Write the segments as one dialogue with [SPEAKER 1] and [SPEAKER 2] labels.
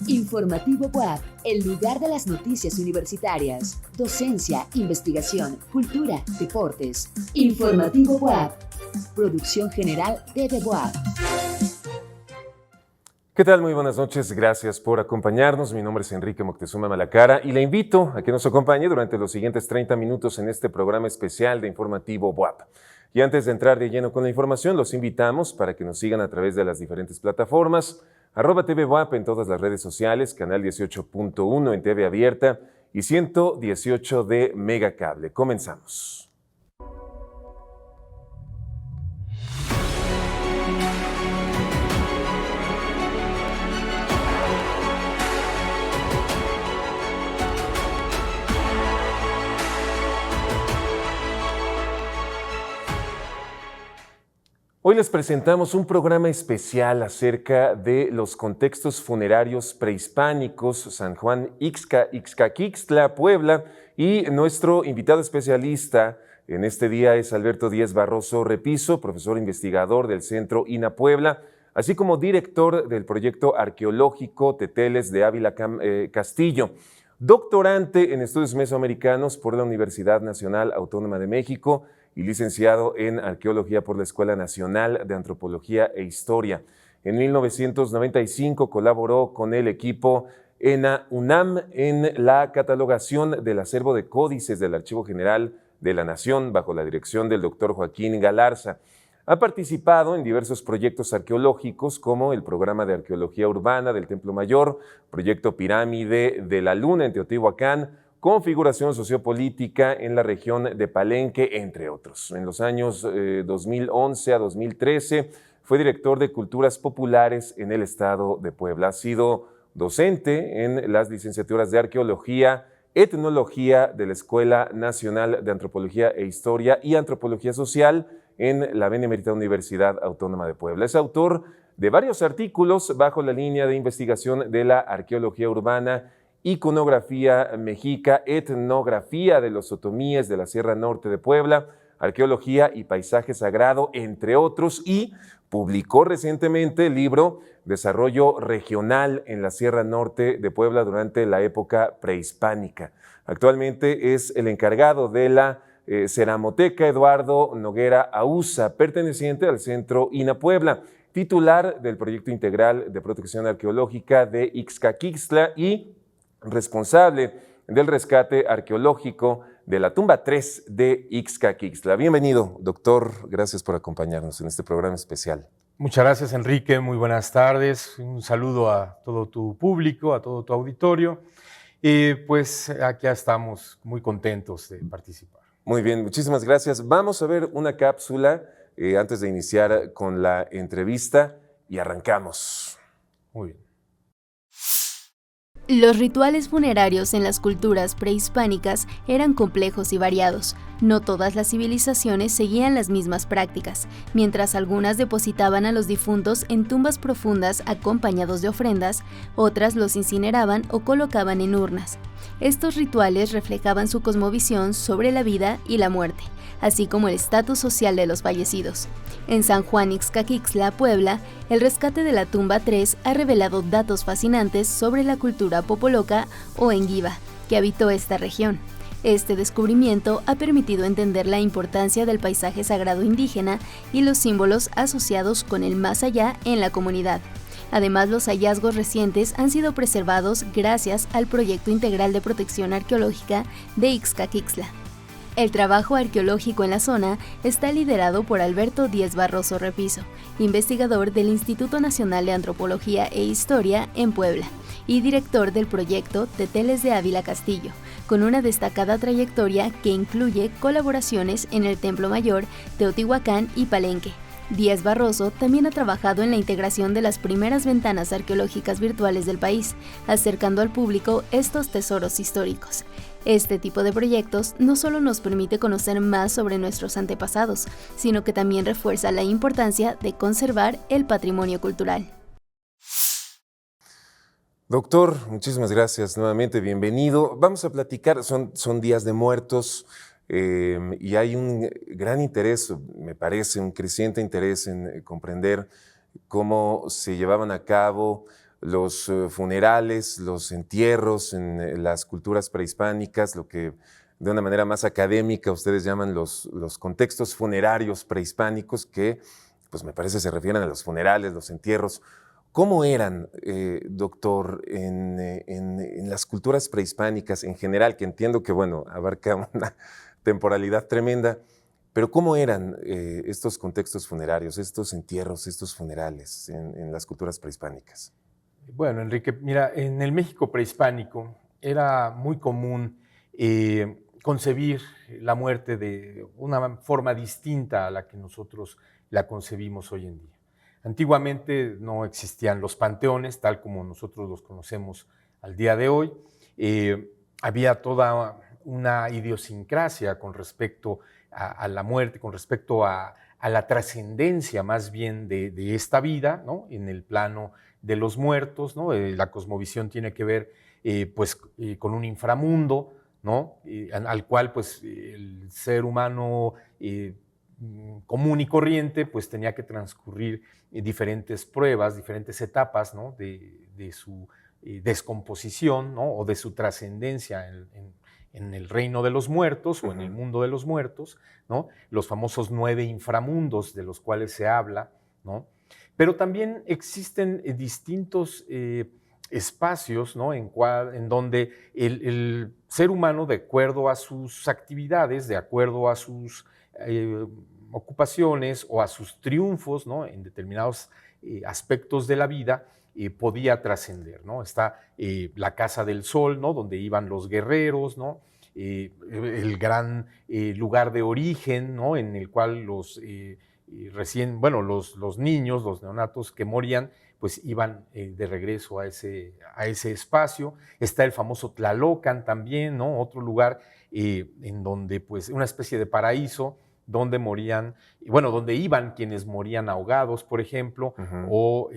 [SPEAKER 1] Informativo BUAP, el lugar de las noticias universitarias, docencia, investigación, cultura, deportes. Informativo BUAP, producción general de BUAP.
[SPEAKER 2] ¿Qué tal? Muy buenas noches, gracias por acompañarnos. Mi nombre es Enrique Moctezuma Malacara y le invito a que nos acompañe durante los siguientes 30 minutos en este programa especial de Informativo BUAP. Y antes de entrar de lleno con la información, los invitamos para que nos sigan a través de las diferentes plataformas, @TV BUAP en todas las redes sociales, canal 18.1 en TV abierta y 118 de Megacable. Comenzamos. Hoy les presentamos un programa especial acerca de los contextos funerarios prehispánicos, San Juan Ixcaquixtla, Puebla, y nuestro invitado especialista en este día es Alberto Díez Barroso Repiso, profesor investigador del Centro INA Puebla, así como director del proyecto arqueológico Teteles de Ávila Castillo, doctorante en estudios mesoamericanos por la Universidad Nacional Autónoma de México, y licenciado en Arqueología por la Escuela Nacional de Antropología e Historia. En 1995 colaboró con el equipo ENA UNAM en la catalogación del acervo de códices del Archivo General de la Nación bajo la dirección del doctor Joaquín Galarza. Ha participado en diversos proyectos arqueológicos como el Programa de Arqueología Urbana del Templo Mayor, Proyecto Pirámide de la Luna en Teotihuacán, Configuración Sociopolítica en la región de Palenque, entre otros. En los años 2011 a 2013 fue director de Culturas Populares en el estado de Puebla. Ha sido docente en las licenciaturas de Arqueología, Etnología de la Escuela Nacional de Antropología e Historia y Antropología Social en la Benemérita Universidad Autónoma de Puebla. Es autor de varios artículos bajo la línea de investigación de la arqueología urbana, Iconografía mexica, Etnografía de los otomíes de la Sierra Norte de Puebla, Arqueología y Paisaje Sagrado, entre otros, y publicó recientemente el libro Desarrollo Regional en la Sierra Norte de Puebla durante la época prehispánica. Actualmente es el encargado de la Ceramoteca Eduardo Noguera Ausa, perteneciente al Centro INA Puebla, titular del Proyecto Integral de Protección Arqueológica de Ixcaquixtla y responsable del rescate arqueológico de la tumba 3 de Ixcaquixtla. Bienvenido, doctor. Gracias por acompañarnos en este programa especial.
[SPEAKER 3] Muchas gracias, Enrique. Muy buenas tardes. Un saludo a todo tu público, a todo tu auditorio. Y pues aquí estamos muy contentos de participar.
[SPEAKER 2] Muy bien, muchísimas gracias. Vamos a ver una cápsula antes de iniciar con la entrevista y arrancamos.
[SPEAKER 3] Muy bien.
[SPEAKER 4] Los rituales funerarios en las culturas prehispánicas eran complejos y variados. No todas las civilizaciones seguían las mismas prácticas. Mientras algunas depositaban a los difuntos en tumbas profundas acompañados de ofrendas, otras los incineraban o colocaban en urnas. Estos rituales reflejaban su cosmovisión sobre la vida y la muerte, así como el estatus social de los fallecidos. En San Juan Ixcaquixtla, Puebla, el rescate de la tumba 3 ha revelado datos fascinantes sobre la cultura popoloca o enguiva, que habitó esta región. Este descubrimiento ha permitido entender la importancia del paisaje sagrado indígena y los símbolos asociados con el más allá en la comunidad. Además, los hallazgos recientes han sido preservados gracias al Proyecto Integral de Protección Arqueológica de Ixcaquixtla. El trabajo arqueológico en la zona está liderado por Alberto Díez Barroso Repiso, investigador del Instituto Nacional de Antropología e Historia en Puebla y director del proyecto Teteles de Ávila Castillo, con una destacada trayectoria que incluye colaboraciones en el Templo Mayor, Teotihuacán y Palenque. Díez Barroso también ha trabajado en la integración de las primeras ventanas arqueológicas virtuales del país, acercando al público estos tesoros históricos. Este tipo de proyectos no solo nos permite conocer más sobre nuestros antepasados, sino que también refuerza la importancia de conservar el patrimonio cultural.
[SPEAKER 2] Doctor, muchísimas gracias nuevamente, bienvenido. Vamos a platicar, son días de muertos y hay un gran interés, me parece, un creciente interés en comprender cómo se llevaban a cabo los funerales, los entierros en las culturas prehispánicas, lo que de una manera más académica ustedes llaman los contextos funerarios prehispánicos, que pues me parece se refieren a los funerales, los entierros. ¿Cómo eran, doctor, en las culturas prehispánicas en general, que entiendo que, bueno, abarca una temporalidad tremenda, pero cómo eran estos contextos funerarios, estos entierros, estos funerales en las culturas prehispánicas?
[SPEAKER 3] Bueno, Enrique, mira, en el México prehispánico era muy común concebir la muerte de una forma distinta a la que nosotros la concebimos hoy en día. Antiguamente no existían los panteones, tal como nosotros los conocemos al día de hoy. Había toda una idiosincrasia con respecto a la muerte, con respecto a la trascendencia más bien de esta vida, ¿no? En el plano de los muertos, ¿no? La cosmovisión tiene que ver con un inframundo, ¿no? Al cual pues, el ser humano común y corriente pues, tenía que transcurrir diferentes pruebas, diferentes etapas, ¿no? de su descomposición, ¿no? O de su trascendencia en el reino de los muertos o en el mundo de los muertos, ¿no? Los famosos 9 inframundos de los cuales se habla, ¿no? Pero también existen distintos espacios, ¿no? en donde el ser humano, de acuerdo a sus actividades, de acuerdo a sus ocupaciones o a sus triunfos, ¿no? En determinados aspectos de la vida, podía trascender, ¿no? Está la Casa del Sol, ¿no? Donde iban los guerreros, ¿no? El gran lugar de origen, ¿no? En el cual los niños, los neonatos que morían, pues iban de regreso a ese espacio. Está el famoso Tlalocan también, ¿no? Otro lugar en donde, pues, una especie de paraíso, donde morían, donde iban quienes morían ahogados, por ejemplo, o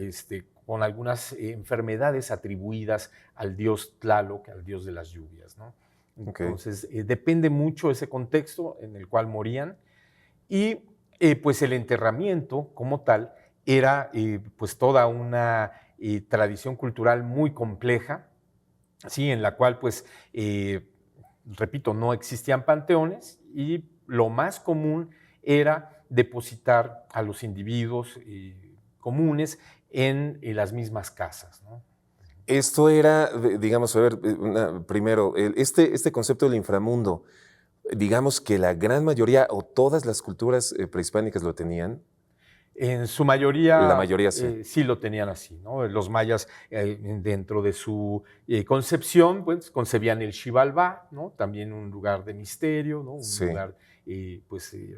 [SPEAKER 3] con algunas enfermedades atribuidas al dios Tlaloc, al dios de las lluvias, ¿no? Entonces, depende mucho ese contexto en el cual morían, y pues el enterramiento como tal era pues toda una tradición cultural muy compleja, ¿sí? En la cual, pues, repito, no existían panteones, y lo más común era depositar a los individuos comunes en las mismas casas, ¿no?
[SPEAKER 2] Esto era, digamos, a ver, primero, este concepto del inframundo, digamos que la gran mayoría o todas las culturas prehispánicas lo tenían.
[SPEAKER 3] En su mayoría,
[SPEAKER 2] la mayoría sí.
[SPEAKER 3] Sí lo tenían así, ¿no? Los mayas, dentro de su concepción, pues concebían el Xibalbá, ¿no? También un lugar de misterio, ¿no? Un lugar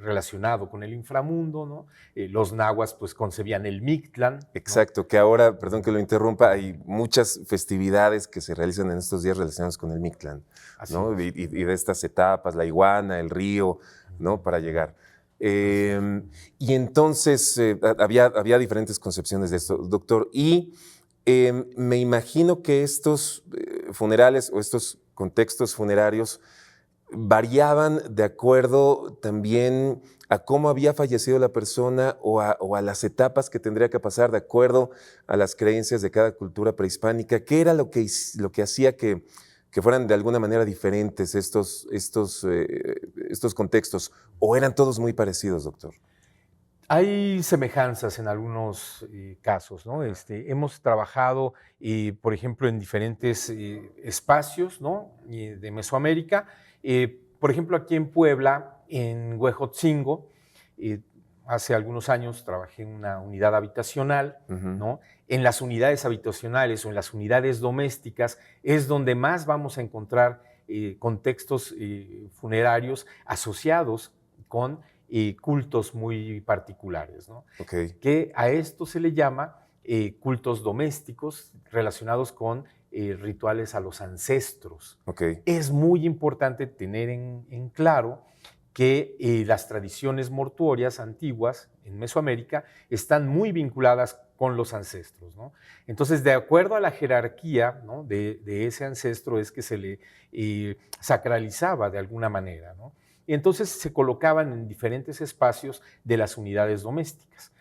[SPEAKER 3] relacionado con el inframundo, ¿no? Los nahuas pues concebían el Mictlán.
[SPEAKER 2] Exacto, ¿no? Que ahora, perdón que lo interrumpa, hay muchas festividades que se realizan en estos días relacionadas con el Mictlán, ¿no? Y de estas etapas, la iguana, el río, ¿no? Para llegar. Y entonces había diferentes concepciones de esto, doctor, y me imagino que estos funerales o estos contextos funerarios variaban de acuerdo también a cómo había fallecido la persona o a las etapas que tendría que pasar de acuerdo a las creencias de cada cultura prehispánica. ¿Qué era lo que hacía que fueran de alguna manera diferentes estos contextos? ¿O eran todos muy parecidos, doctor?
[SPEAKER 3] Hay semejanzas en algunos casos, ¿no? Hemos trabajado, por ejemplo, en diferentes espacios, ¿no? De Mesoamérica. Por ejemplo, aquí en Puebla, en Huejotzingo, hace algunos años trabajé en una unidad habitacional, ¿no? En las unidades habitacionales o en las unidades domésticas es donde más vamos a encontrar contextos funerarios asociados con cultos muy particulares, ¿no? Que a esto se le llama cultos domésticos relacionados con rituales a los ancestros. Es muy importante tener en claro que las tradiciones mortuorias antiguas en Mesoamérica están muy vinculadas con los ancestros, ¿no? Entonces, de acuerdo a la jerarquía, ¿no? de ese ancestro es que se le sacralizaba de alguna manera, ¿no? Y entonces se colocaban en diferentes espacios de las unidades domésticas.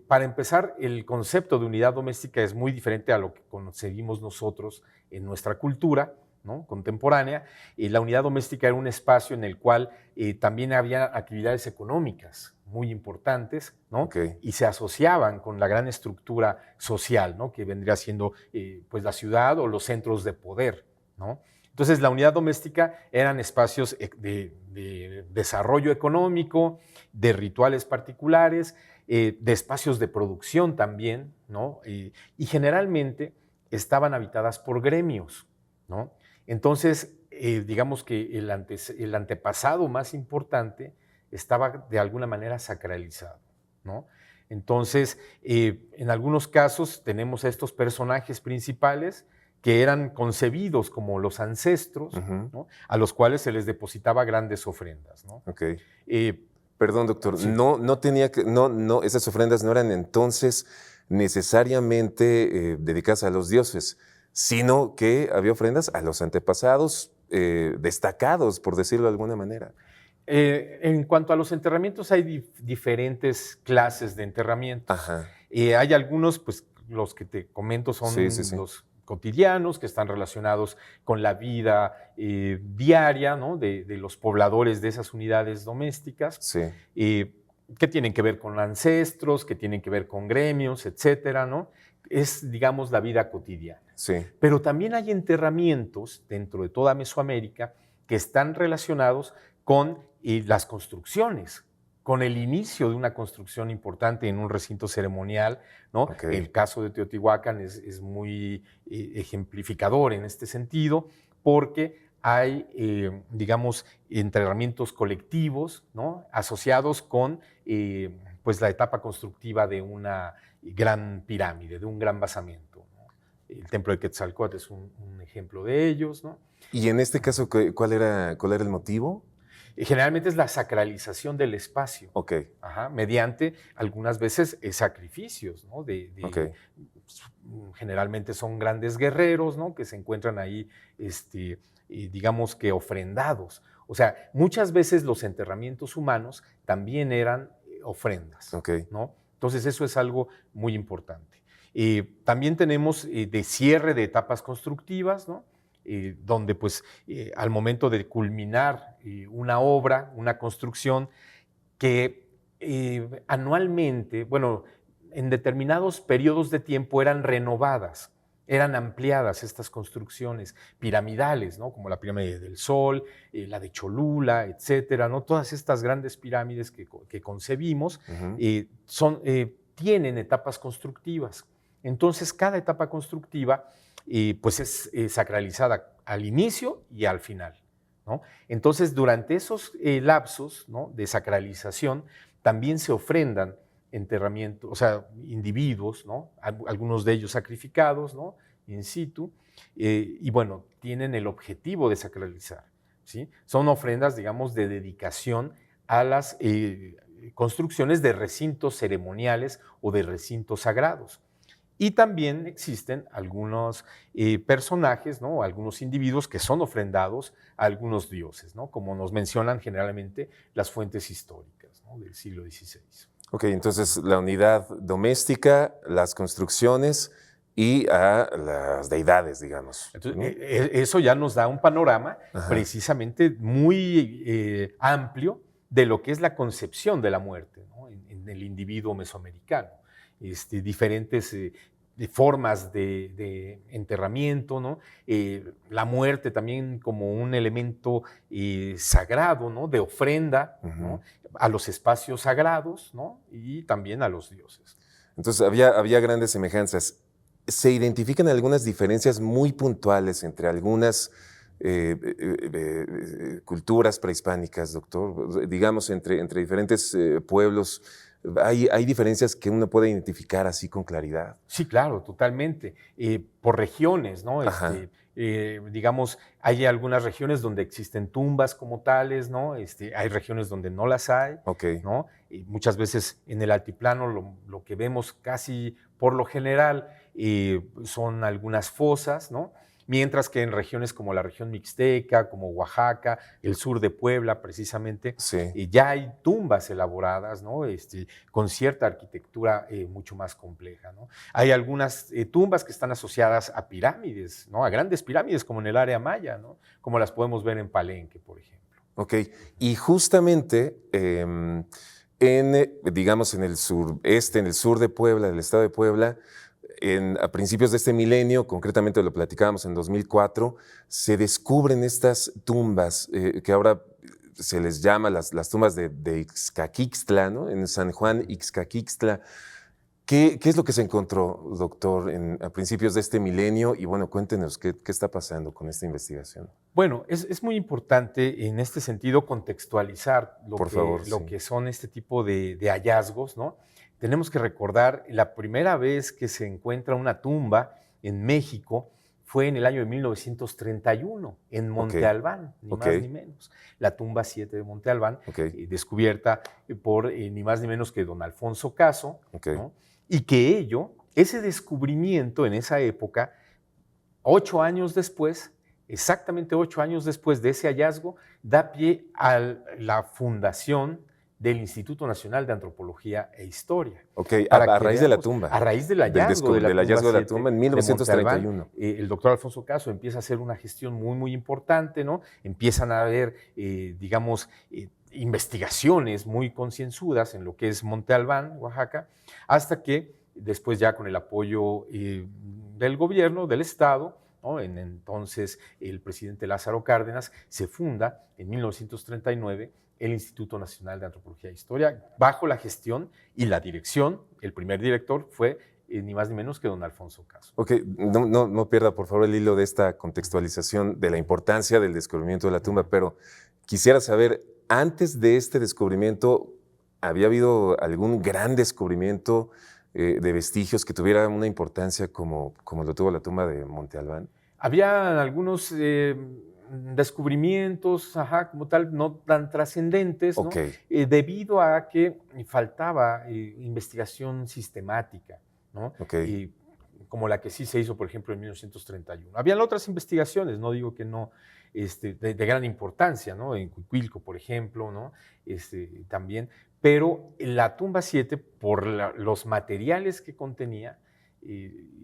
[SPEAKER 3] Para empezar, el concepto de unidad doméstica es muy diferente a lo que concebimos nosotros en nuestra cultura, ¿no?, contemporánea. La unidad doméstica era un espacio en el cual también había actividades económicas muy importantes, ¿no?
[SPEAKER 2] Okay.
[SPEAKER 3] Y se asociaban con la gran estructura social, ¿no?, que vendría siendo pues la ciudad o los centros de poder, ¿no? Entonces, la unidad doméstica eran espacios de desarrollo económico, de rituales particulares, de espacios de producción también, ¿no? Y generalmente estaban habitadas por gremios, ¿no? Entonces, digamos que el antepasado más importante estaba de alguna manera sacralizado, ¿no? Entonces, en algunos casos tenemos a estos personajes principales que eran concebidos como los ancestros, ¿no?, a los cuales se les depositaba grandes ofrendas, ¿no?
[SPEAKER 2] Okay. Perdón, doctor,
[SPEAKER 3] Sí.
[SPEAKER 2] Esas ofrendas no eran entonces necesariamente dedicadas a los dioses, sino que había ofrendas a los antepasados destacados, por decirlo de alguna manera.
[SPEAKER 3] En cuanto a los enterramientos, hay diferentes clases de enterramientos.
[SPEAKER 2] Ajá.
[SPEAKER 3] Hay algunos, pues los que te comento son
[SPEAKER 2] Sí.
[SPEAKER 3] los cotidianos, que están relacionados con la vida diaria, ¿no?, de los pobladores de esas unidades domésticas,
[SPEAKER 2] Sí.
[SPEAKER 3] que tienen que ver con ancestros, que tienen que ver con gremios, etcétera, ¿no? Es, digamos, la vida cotidiana.
[SPEAKER 2] Sí.
[SPEAKER 3] Pero también hay enterramientos dentro de toda Mesoamérica que están relacionados con las construcciones, con el inicio de una construcción importante en un recinto ceremonial, ¿no?
[SPEAKER 2] Okay.
[SPEAKER 3] El caso de Teotihuacán es muy ejemplificador en este sentido, porque hay, digamos, enterramientos colectivos, ¿no?, asociados con pues la etapa constructiva de una gran pirámide, de un gran basamento, ¿no? El templo de Quetzalcóatl es un ejemplo de ellos, ¿no?
[SPEAKER 2] Y en este caso, ¿cuál era el motivo?
[SPEAKER 3] Generalmente es la sacralización del espacio,
[SPEAKER 2] Ok.
[SPEAKER 3] ajá, mediante algunas veces sacrificios, ¿no?
[SPEAKER 2] Ok.
[SPEAKER 3] Generalmente son grandes guerreros, ¿no?, que se encuentran ahí, digamos que ofrendados. O sea, muchas veces los enterramientos humanos también eran ofrendas,
[SPEAKER 2] Ok.
[SPEAKER 3] ¿no? Entonces eso es algo muy importante. También tenemos de cierre de etapas constructivas, ¿no?, donde pues al momento de culminar una obra, una construcción, que anualmente, bueno, en determinados periodos de tiempo eran renovadas, eran ampliadas estas construcciones piramidales, ¿no?, como la pirámide del Sol, la de Cholula, etcétera, ¿no? Todas estas grandes pirámides que concebimos tienen etapas constructivas. Entonces, cada etapa constructiva pues es sacralizada al inicio y al final, ¿no? Entonces, durante esos lapsos, ¿no?, de sacralización, también se ofrendan enterramientos, o sea, individuos, ¿no?, algunos de ellos sacrificados, ¿no?, in situ, y bueno, tienen el objetivo de sacralizar, ¿sí? Son ofrendas, digamos, de dedicación a las construcciones de recintos ceremoniales o de recintos sagrados. Y también existen algunos personajes, ¿no?, algunos individuos que son ofrendados a algunos dioses, ¿no?, como nos mencionan generalmente las fuentes históricas, ¿no?, del siglo XVI.
[SPEAKER 2] Ok, entonces la unidad doméstica, las construcciones y a las deidades, digamos.
[SPEAKER 3] Entonces,
[SPEAKER 2] ¿no?
[SPEAKER 3] eso ya nos da un panorama
[SPEAKER 2] Ajá.
[SPEAKER 3] precisamente muy amplio de lo que es la concepción de la muerte, ¿no?, en el individuo mesoamericano. Diferentes formas de enterramiento, ¿no? La muerte también como un elemento sagrado, ¿no?, de ofrenda, ¿no?, a los espacios sagrados, ¿no?, y también a los dioses.
[SPEAKER 2] Entonces había grandes semejanzas. ¿Se identifican algunas diferencias muy puntuales entre algunas culturas prehispánicas, doctor? Digamos, entre diferentes pueblos. ¿Hay diferencias que uno puede identificar así con claridad?
[SPEAKER 3] Sí, claro, totalmente. Por regiones, ¿no? Digamos, hay algunas regiones donde existen tumbas como tales, ¿no? Hay regiones donde no las hay,
[SPEAKER 2] Okay.
[SPEAKER 3] ¿no? Y muchas veces en el altiplano lo que vemos casi por lo general son algunas fosas, ¿no? Mientras que en regiones como la región mixteca, como Oaxaca, el sur de Puebla precisamente, ya hay tumbas elaboradas, ¿no? Con cierta arquitectura mucho más compleja, ¿no? Hay algunas tumbas que están asociadas a pirámides, ¿no? A grandes pirámides como en el área maya, ¿no? Como las podemos ver en Palenque, por ejemplo.
[SPEAKER 2] Ok, y justamente digamos, en el sureste, en el sur de Puebla, del estado de Puebla, a principios de este milenio, concretamente lo platicábamos en 2004, se descubren estas tumbas que ahora se les llama las tumbas de Ixcaquixtla, ¿no? En San Juan Ixcaquixtla. ¿Qué es lo que se encontró, doctor, a principios de este milenio? Y bueno, cuéntenos qué está pasando con esta investigación.
[SPEAKER 3] Bueno, es muy importante en este sentido contextualizar lo que son este tipo de hallazgos, ¿no? Tenemos que recordar la primera vez que se encuentra una tumba en México fue en el año de 1931, en Monte Albán, ni más ni menos. La tumba 7 de Monte Albán, descubierta por ni más ni menos que don Alfonso Caso, ¿no? Y que ese descubrimiento en esa época, 8 años después, exactamente 8 años después de ese hallazgo, da pie a la fundación del Instituto Nacional de Antropología e Historia.
[SPEAKER 2] A raíz de la tumba.
[SPEAKER 3] A raíz del hallazgo de la tumba
[SPEAKER 2] en 1931.
[SPEAKER 3] El doctor Alfonso Caso empieza a hacer una gestión muy, muy importante, ¿no? Empiezan a haber, digamos, investigaciones muy concienzudas en lo que es Monte Albán, Oaxaca, hasta que después ya con el apoyo del gobierno, del Estado, ¿no? Entonces el presidente Lázaro Cárdenas se funda en 1939 el Instituto Nacional de Antropología e Historia, bajo la gestión y la dirección. El primer director fue ni más ni menos que don Alfonso Caso.
[SPEAKER 2] No pierda por favor el hilo de esta contextualización de la importancia del descubrimiento de la tumba, pero quisiera saber, antes de este descubrimiento, ¿había habido algún gran descubrimiento de vestigios que tuviera una importancia como lo tuvo la tumba de Monte Albán?
[SPEAKER 3] Había algunos descubrimientos, como tal, no tan trascendentes, ¿no? Debido a que faltaba investigación sistemática, ¿no? Como la que sí se hizo, por ejemplo, en 1931. Habían otras investigaciones, no digo que no, de gran importancia, ¿no? En Cuicuilco, por ejemplo, ¿no? También, pero la tumba 7, por los materiales que contenía,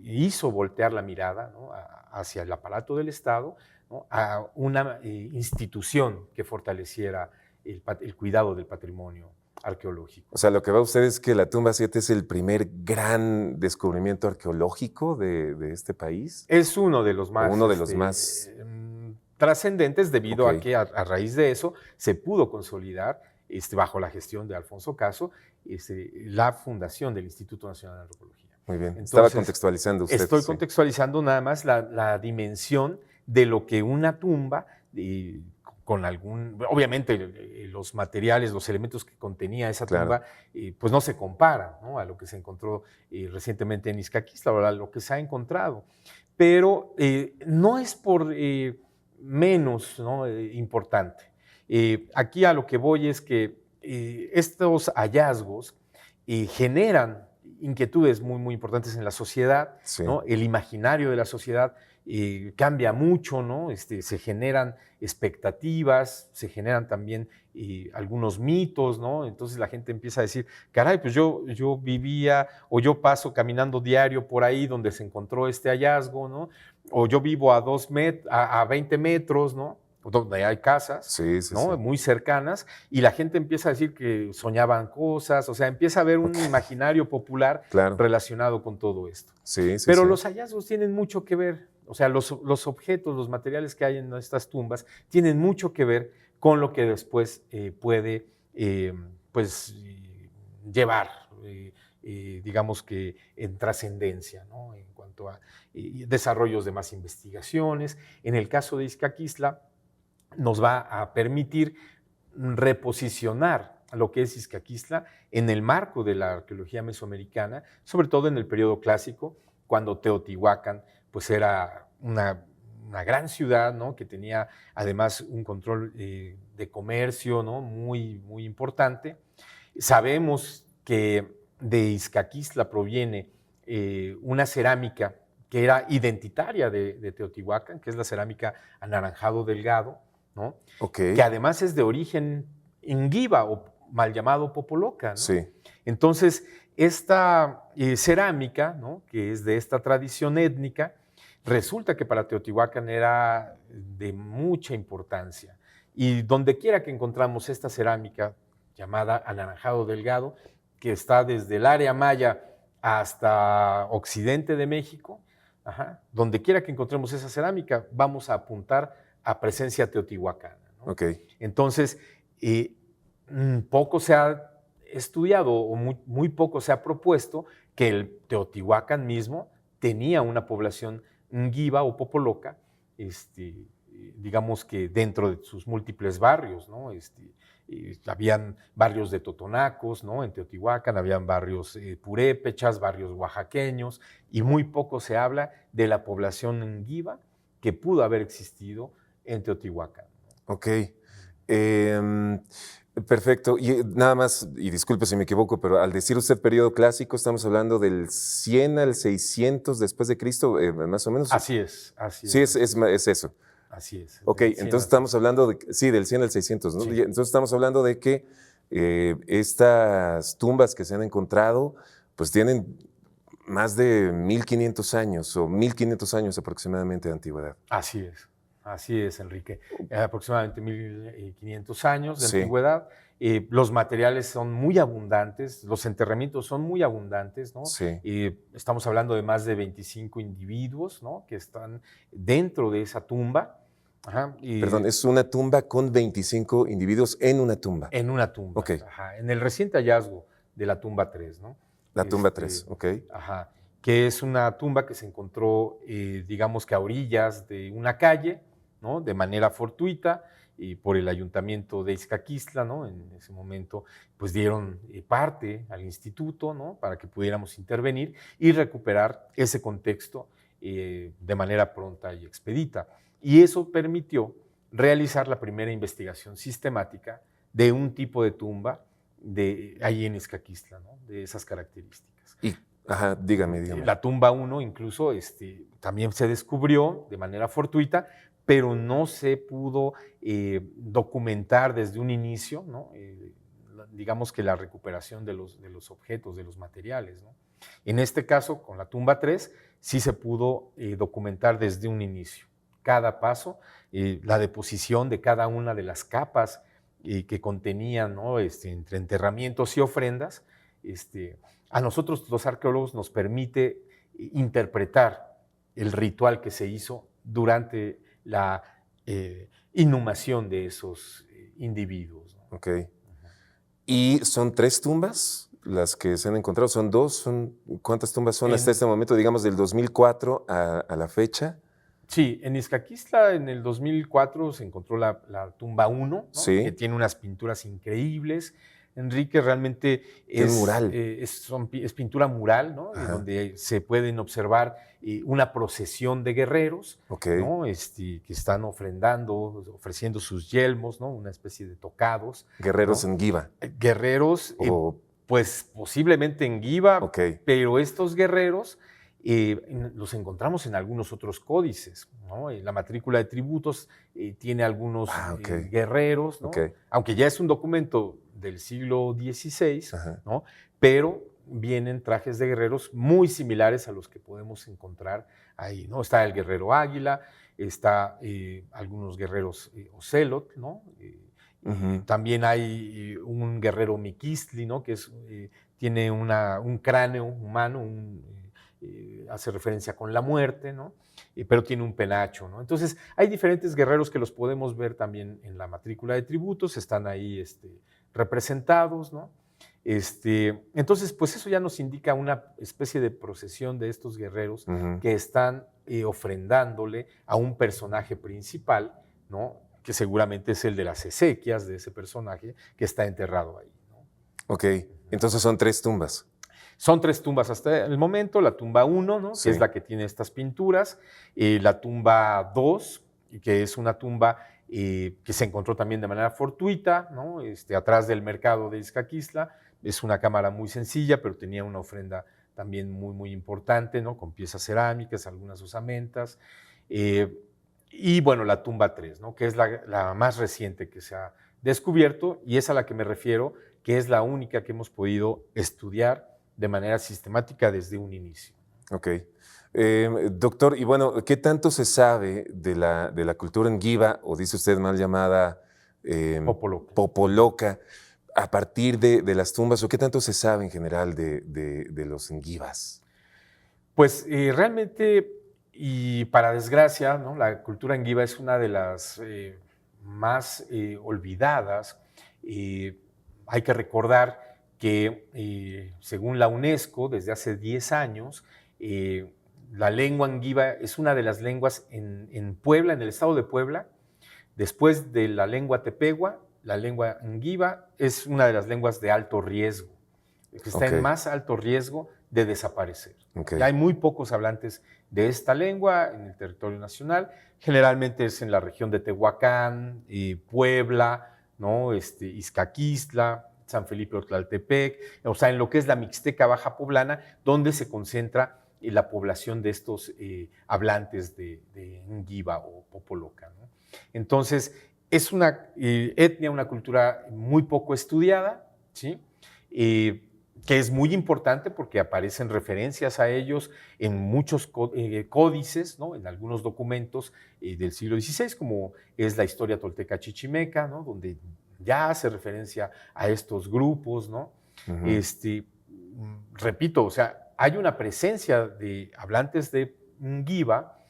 [SPEAKER 3] hizo voltear la mirada, ¿no? Hacia el aparato del Estado, ¿no? A una institución que fortaleciera el cuidado del patrimonio arqueológico.
[SPEAKER 2] O sea, lo que va usted es que la tumba 7 es el primer gran descubrimiento arqueológico de este país.
[SPEAKER 3] Es uno de los más, trascendentes, debido a que a raíz de eso se pudo consolidar, bajo la gestión de Alfonso Caso, la fundación del Instituto Nacional de Antropología.
[SPEAKER 2] Muy bien. Entonces, estaba contextualizando usted.
[SPEAKER 3] Estoy contextualizando nada más la dimensión de lo que una tumba, obviamente los materiales, los elementos que contenía esa tumba, pues no se comparan, ¿no? A lo que se encontró recientemente en Ixcaquixtla, o a lo que se ha encontrado. Pero no es por menos, ¿no? Importante. Aquí a lo que voy es que estos hallazgos generan inquietudes muy, muy importantes en la sociedad, ¿no? El imaginario de la sociedad cambia mucho, ¿no? Se generan expectativas, se generan también algunos mitos, ¿no? Entonces la gente empieza a decir, caray, pues yo vivía o yo paso caminando diario por ahí donde se encontró este hallazgo, ¿no? O yo vivo a 20 metros, ¿no? Donde hay casas, ¿no? Muy cercanas, y la gente empieza a decir que soñaban cosas, o sea, empieza a haber un imaginario popular relacionado con todo esto. Pero los hallazgos tienen mucho que ver, o sea, los objetos, los materiales que hay en estas tumbas tienen mucho que ver con lo que después puede pues, llevar, digamos que en trascendencia, ¿no? En cuanto a desarrollos de más investigaciones. En el caso de Ixcaquixtla, nos va a permitir reposicionar lo que es Ixcaquixtla en el marco de la arqueología mesoamericana, sobre todo en el periodo clásico, cuando Teotihuacán pues era una gran ciudad, ¿no? Que tenía además un control de comercio, ¿no? Muy, muy importante. Sabemos que de Ixcaquixtla proviene una cerámica que era identitaria de Teotihuacán, que es la cerámica anaranjado delgado, ¿no?
[SPEAKER 2] Okay.
[SPEAKER 3] Que además es de origen ingiba o mal llamado popoloca, ¿no?
[SPEAKER 2] Sí.
[SPEAKER 3] Entonces, esta cerámica, ¿no?, que es de esta tradición étnica, resulta que para Teotihuacán era de mucha importancia. Y donde quiera que encontramos esta cerámica llamada anaranjado delgado, que está desde el área maya hasta occidente de México, donde quiera que encontremos esa cerámica, vamos a apuntar a presencia teotihuacana, ¿no?
[SPEAKER 2] Okay.
[SPEAKER 3] Entonces, poco se ha estudiado o muy poco se ha propuesto que el Teotihuacán mismo tenía una población ngiba o popoloca, digamos que dentro de sus múltiples barrios, ¿no? Habían barrios de totonacos, ¿no?, en Teotihuacán, habían barrios purépechas, barrios oaxaqueños, y muy poco se habla de la población ngiba que pudo haber existido en Teotihuacán.
[SPEAKER 2] Ok. Perfecto. Y nada más, y disculpe si me equivoco, pero al decir usted periodo clásico, estamos hablando del 100 al 600 después de Cristo, más o menos.
[SPEAKER 3] Así es, así es.
[SPEAKER 2] Sí, es eso.
[SPEAKER 3] Así es.
[SPEAKER 2] Ok, entonces estamos hablando de, sí, del 100 al 600, ¿no?
[SPEAKER 3] Sí.
[SPEAKER 2] Entonces estamos hablando de que estas tumbas que se han encontrado, pues tienen más de 1500 años o 1500 años aproximadamente de antigüedad.
[SPEAKER 3] Así es, Enrique. Aproximadamente 1500 años de
[SPEAKER 2] Sí.
[SPEAKER 3] antigüedad. Los materiales son muy abundantes, los enterramientos son muy abundantes, ¿no?
[SPEAKER 2] Sí.
[SPEAKER 3] Estamos hablando de más de 25 individuos, ¿no?, que están dentro de esa tumba.
[SPEAKER 2] Perdón, es una tumba con 25 individuos en una tumba.
[SPEAKER 3] En una tumba.
[SPEAKER 2] Ok.
[SPEAKER 3] En el reciente hallazgo de la tumba 3, ¿no?
[SPEAKER 2] La tumba 3, ok.
[SPEAKER 3] Que es una tumba que se encontró, digamos que a orillas de una calle, ¿no?, de manera fortuita, por el ayuntamiento de Izcaquistla, ¿no? En ese momento, pues dieron parte al instituto, ¿no?, para que pudiéramos intervenir y recuperar ese contexto de manera pronta y expedita. Y eso permitió realizar la primera investigación sistemática de un tipo de tumba ahí en Izcaquistla, ¿no?, de esas características.
[SPEAKER 2] Y, dígame.
[SPEAKER 3] La tumba 1 incluso también se descubrió de manera fortuita, pero no se pudo documentar desde un inicio, ¿no?, digamos que la recuperación de los objetos, de los materiales, ¿no? En este caso, con la tumba 3, sí se pudo documentar desde un inicio cada paso, la deposición de cada una de las capas que contenían, ¿no?, entre enterramientos y ofrendas. A nosotros los arqueólogos nos permite interpretar el ritual que se hizo durante la inhumación de esos individuos, ¿no?
[SPEAKER 2] Ok. ¿Y son 3 tumbas las que se han encontrado? ¿Son 2? ¿Cuántas tumbas son hasta este momento, digamos, del 2004 a la fecha?
[SPEAKER 3] Sí, en Izcaquistla en el 2004 se encontró la tumba 1, ¿no?,
[SPEAKER 2] sí,
[SPEAKER 3] que tiene unas pinturas increíbles. Enrique, realmente es
[SPEAKER 2] mural.
[SPEAKER 3] Es pintura mural, ¿no?, donde se pueden observar una procesión de guerreros,
[SPEAKER 2] okay,
[SPEAKER 3] ¿no?, que están ofreciendo sus yelmos, ¿no?, una especie de tocados.
[SPEAKER 2] Guerreros,
[SPEAKER 3] ¿no?,
[SPEAKER 2] ngiba.
[SPEAKER 3] Guerreros, pues posiblemente ngiba,
[SPEAKER 2] okay,
[SPEAKER 3] pero estos guerreros los encontramos en algunos otros códices, ¿no? La matrícula de tributos tiene algunos guerreros, ¿no?, aunque ya es un documento del siglo XVI, ¿no?, pero vienen trajes de guerreros muy similares a los que podemos encontrar ahí, ¿no? Está el guerrero águila, está algunos guerreros ocelot, ¿no? También hay un guerrero miquistli, ¿no?, que tiene un cráneo humano, hace referencia con la muerte, ¿no?, pero tiene un penacho, ¿no? Entonces, hay diferentes guerreros que los podemos ver también en la matrícula de tributos, están ahí representados, ¿no? Entonces, pues eso ya nos indica una especie de procesión de estos guerreros que están ofrendándole a un personaje principal, ¿no?, que seguramente es el de las exequias de ese personaje que está enterrado ahí, ¿no?
[SPEAKER 2] Ok, entonces son 3 tumbas.
[SPEAKER 3] Son 3 tumbas hasta el momento, la tumba 1, ¿no?, que es la que tiene estas pinturas, la tumba 2, que es una tumba que se encontró también de manera fortuita, ¿no?, atrás del mercado de Izcaquistla. Es una cámara muy sencilla, pero tenía una ofrenda también muy importante, ¿no? Con piezas cerámicas, algunas osamentas. Y bueno, la tumba 3, ¿no? Que es la más reciente que se ha descubierto y es a la que me refiero, que es la única que hemos podido estudiar de manera sistemática desde un inicio.
[SPEAKER 2] Ok. Doctor, y bueno, ¿qué tanto se sabe de la cultura Nguiba, o dice usted mal llamada Popoloca, a partir de las tumbas, o qué tanto se sabe en general de los Nguibas?
[SPEAKER 3] Pues realmente, y para desgracia, ¿no? La cultura Nguiba es una de las más olvidadas. Hay que recordar que, según la UNESCO, desde hace 10 años, la lengua Nguiba es una de las lenguas en Puebla, en el estado de Puebla. Después de la lengua tepehua, la lengua Nguiba es una de las lenguas de alto riesgo, que está en más alto riesgo de desaparecer. Ya hay muy pocos hablantes de esta lengua en el territorio nacional. Generalmente es en la región de Tehuacán, Puebla, ¿no? Izcaquistla, San Felipe Otlaltepec, o sea, en lo que es la Mixteca Baja Poblana, donde se concentra la población de estos hablantes de Nguiba o Popoloca, ¿no? Entonces, es una etnia, una cultura muy poco estudiada, ¿sí? Que es muy importante porque aparecen referencias a ellos en muchos códices, ¿no? En algunos documentos del siglo XVI, como es la historia tolteca chichimeca, ¿no? Donde ya hace referencia a estos grupos, ¿no? Repito, o sea, hay una presencia de hablantes de Nguiba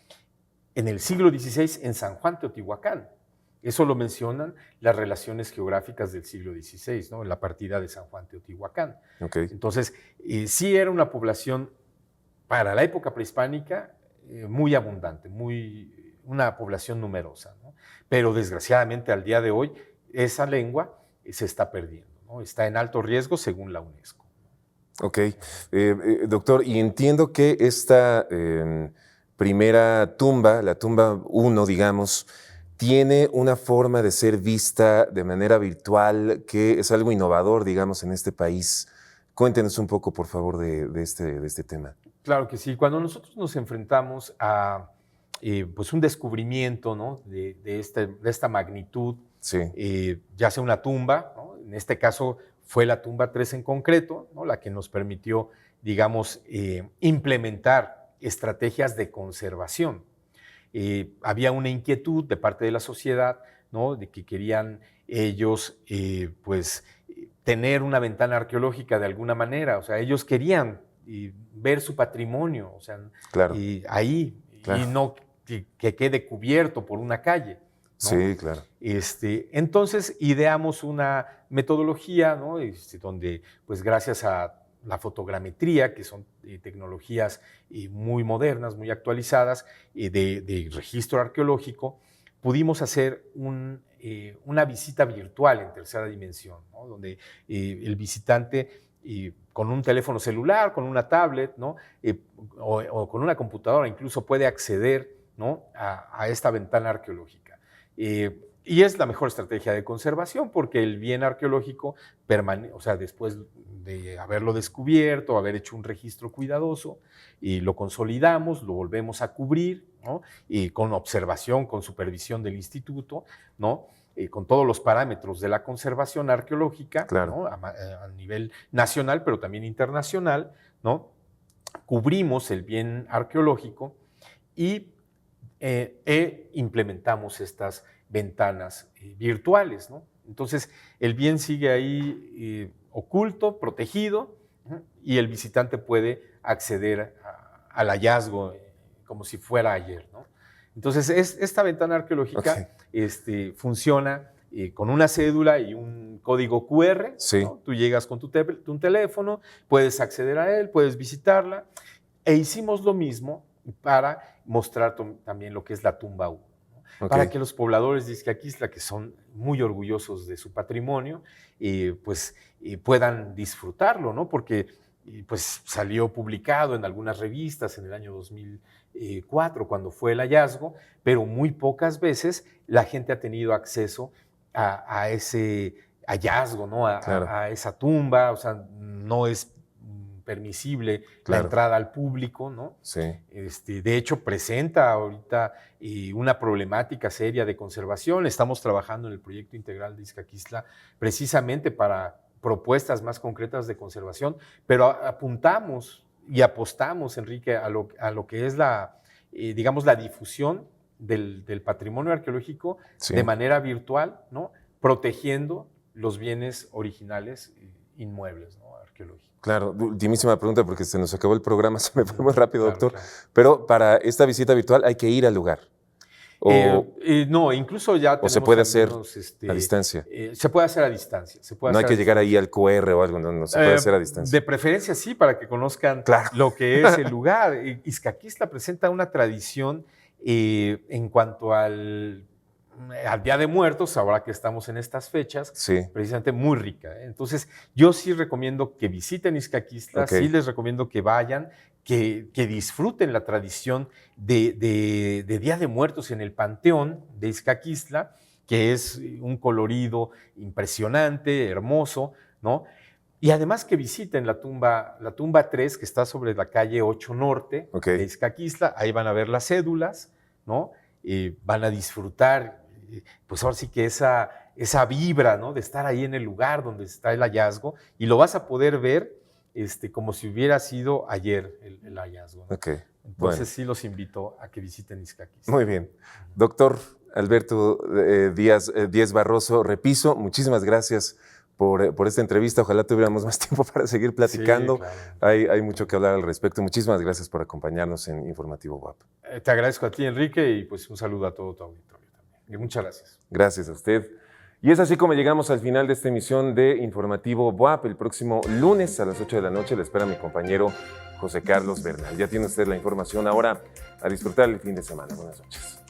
[SPEAKER 3] en el siglo XVI en San Juan Teotihuacán. Eso lo mencionan las relaciones geográficas del siglo XVI, ¿no? En la partida de San Juan Teotihuacán. Entonces, sí era una población para la época prehispánica muy abundante, una población numerosa, ¿no? Pero desgraciadamente al día de hoy esa lengua se está perdiendo, ¿no? Está en alto riesgo según la UNESCO.
[SPEAKER 2] Ok. Doctor, y entiendo que esta primera tumba, la tumba 1, digamos, tiene una forma de ser vista de manera virtual que es algo innovador, digamos, en este país. Cuéntenos un poco, por favor, de este tema.
[SPEAKER 3] Claro que sí. Cuando nosotros nos enfrentamos a pues un descubrimiento, ¿no? de esta magnitud,
[SPEAKER 2] sí.
[SPEAKER 3] Ya sea una tumba, ¿no? En este caso fue la tumba 3 en concreto, ¿no? La que nos permitió, digamos, implementar estrategias de conservación. Había una inquietud de parte de la sociedad, ¿no? De que querían ellos pues, tener una ventana arqueológica de alguna manera, o sea, ellos querían ver su patrimonio, o sea,
[SPEAKER 2] claro.
[SPEAKER 3] Ahí, claro. Y no que quede cubierto por una calle, ¿no?
[SPEAKER 2] Sí, claro.
[SPEAKER 3] Entonces ideamos una metodología, ¿no? Donde, pues gracias a la fotogrametría, que son tecnologías muy modernas, muy actualizadas, de registro arqueológico, pudimos hacer una visita virtual en tercera dimensión, ¿no? Donde el visitante con un teléfono celular, con una tablet, ¿no? O con una computadora incluso puede acceder, ¿no? a esta ventana arqueológica. Y es la mejor estrategia de conservación porque el bien arqueológico o sea, después de haberlo descubierto, haber hecho un registro cuidadoso, y lo consolidamos, lo volvemos a cubrir, ¿no? Y con observación, con supervisión del instituto, ¿no? Con todos los parámetros de la conservación arqueológica,
[SPEAKER 2] claro.
[SPEAKER 3] ¿no? A nivel nacional, pero también internacional, ¿no? Cubrimos el bien arqueológico y implementamos estas ventanas virtuales, ¿no? Entonces, el bien sigue ahí oculto, protegido, y el visitante puede acceder al hallazgo como si fuera ayer, ¿no? Entonces, esta ventana arqueológica funciona con una cédula y un código QR,
[SPEAKER 2] sí.
[SPEAKER 3] ¿no? Tú llegas con tu teléfono, puedes acceder a él, puedes visitarla, e hicimos lo mismo para mostrar también lo que es la tumba 1. Para que los pobladores de Izcaquistla, que son muy orgullosos de su patrimonio, pues puedan disfrutarlo, ¿no? Porque pues salió publicado en algunas revistas en el año 2004 cuando fue el hallazgo, pero muy pocas veces la gente ha tenido acceso a ese hallazgo, ¿no?
[SPEAKER 2] Claro.
[SPEAKER 3] A esa tumba, o sea, no es permisible
[SPEAKER 2] Claro.
[SPEAKER 3] la entrada al público, ¿no?
[SPEAKER 2] Sí.
[SPEAKER 3] De hecho, presenta ahorita una problemática seria de conservación. Estamos trabajando en el proyecto integral de Izcaquistla precisamente para propuestas más concretas de conservación, pero apuntamos y apostamos, Enrique, a lo que es digamos, la difusión del patrimonio arqueológico
[SPEAKER 2] Sí.
[SPEAKER 3] de manera virtual, ¿no? Protegiendo los bienes originales inmuebles, ¿no? Arqueológicos.
[SPEAKER 2] Claro, ultimísima pregunta porque se nos acabó el programa, se me fue muy rápido,
[SPEAKER 3] Claro,
[SPEAKER 2] doctor.
[SPEAKER 3] claro.
[SPEAKER 2] Pero para esta visita virtual hay que ir al lugar. O
[SPEAKER 3] No, incluso ya
[SPEAKER 2] se
[SPEAKER 3] tenemos
[SPEAKER 2] puede hacer
[SPEAKER 3] algunos,
[SPEAKER 2] a distancia.
[SPEAKER 3] Se puede hacer a distancia.
[SPEAKER 2] No hay que llegar ahí al QR o algo, no se puede hacer a distancia.
[SPEAKER 3] De preferencia sí, para que conozcan
[SPEAKER 2] Claro.
[SPEAKER 3] lo que es el lugar. Izcaquistla presenta una tradición en cuanto al Día de Muertos, ahora que estamos en estas fechas,
[SPEAKER 2] Sí.
[SPEAKER 3] precisamente muy rica. Entonces, yo sí recomiendo que visiten Izcaquistla,
[SPEAKER 2] Ok.
[SPEAKER 3] sí les recomiendo que vayan, que disfruten la tradición de Día de Muertos en el Panteón de Izcaquistla, que es un colorido impresionante, hermoso, ¿no? Y además que visiten la tumba 3, que está sobre la calle 8 Norte
[SPEAKER 2] Ok.
[SPEAKER 3] de Izcaquistla. Ahí van a ver las cédulas, ¿no? Van a disfrutar, pues ahora sí que esa vibra, ¿no? De estar ahí en el lugar donde está el hallazgo, y lo vas a poder ver como si hubiera sido ayer el hallazgo, ¿no?
[SPEAKER 2] Ok.
[SPEAKER 3] Entonces
[SPEAKER 2] Bueno.
[SPEAKER 3] sí los invito a que visiten Izcaquistla.
[SPEAKER 2] Muy bien. Doctor Alberto Díez Barroso Repiso, muchísimas gracias por esta entrevista. Ojalá tuviéramos más tiempo para seguir platicando.
[SPEAKER 3] Sí, claro.
[SPEAKER 2] Hay mucho que hablar al respecto. Muchísimas gracias por acompañarnos en Informativo WAP.
[SPEAKER 3] Te agradezco a ti, Enrique, y pues un saludo a todo tu auditorio también. Y muchas gracias.
[SPEAKER 2] Gracias a usted. Y es así como llegamos al final de esta emisión de Informativo WAP. El próximo lunes a las 8 de la noche le espera mi compañero José Carlos Bernal. Ya tiene usted la información ahora, a disfrutar el fin de semana. Buenas noches.